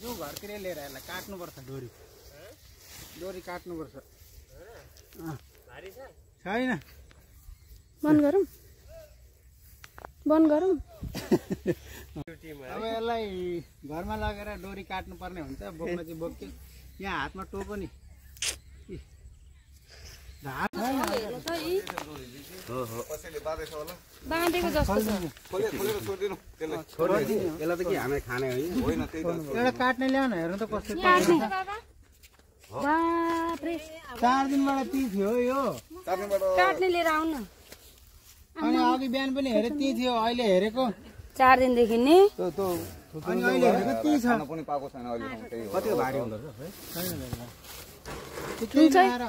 जो घरतिर लिएर यसलाई काट्नुपर्छ डोरी डोरी काट्नुपर्छ छैन बन्द गरौँ अब यसलाई घरमा लगेर डोरी काट्नुपर्ने हुन्छ बोक्न चाहिँ बोक्यो यहाँ हातमा टोपो नि बाँधेको जस्तो छ यसलाई त के हामी खाने होइन एउटा काट्ने ल्याउन हेर्नु त कस्तो बाप्रे 4 दिनबाट ती थियो यो काट्ने लिएर आउन अनि अघि बिहान पनि हेरे ती थियो अहिले हेरेको 4 दिनदेखि नि अनि अहिले हेरेको ती छ पनि पाएको छैन अहिले कति भारी हुँदो रहेछ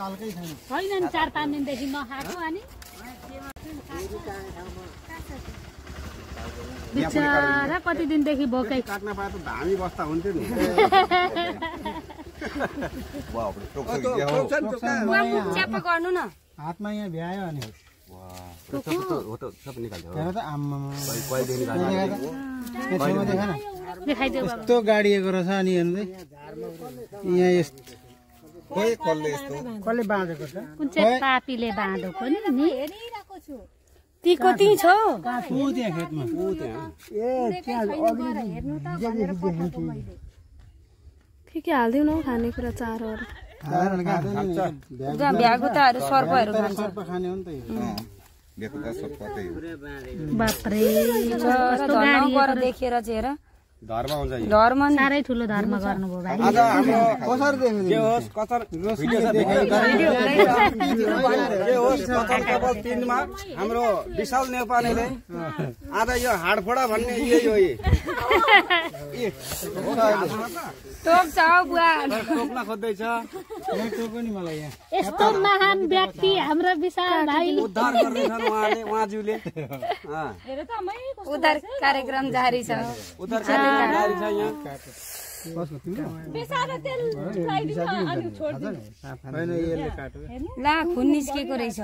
हल्कै छैन छैन नि 4-5 दिनदेखि नखाएको अनि बिचारा कति दिनदेखि बोकै काट्न पाए त धामी बस्ता हुन्थ्यो नि च्याप्पा गर्नु न हातमा यहाँ भ्यायो अनि यस्तो गाडिएको रहेछ अनि हेर्नु यहाँ कसले बाँधेको छ कुन चाहिँ पापीले बाँधेको नि ती कति छ त्यहाँ खेतमा के हाल्दिउ न खानेकुरा चारोहरू भ्यागुताहरू सर्पहरू खान्छ बाप्रे धर्म देखेर चाहिँ हेर धर्म साह्रै ठुलो धर्म गर्नुभयो भाइ हाम्रो विशाल नेपालीले आज यो हाडफोडा भन्ने टोक्छ हौ बुवा टोक्न खोज्दैछ यस्तो महान व्यक्ति हाम्रो विशाल भाइ उद्धार गर्दैछन् उहाँज्यूले उद्धार कार्यक्रम जारी छ उद्धार कार्यक्रम जारी छ यहाँ ला खुन निस्केको रहेछ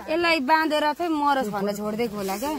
यसलाई बाँधेर चाहिँ मरोस् भनेर छोडिदिएको होला क्या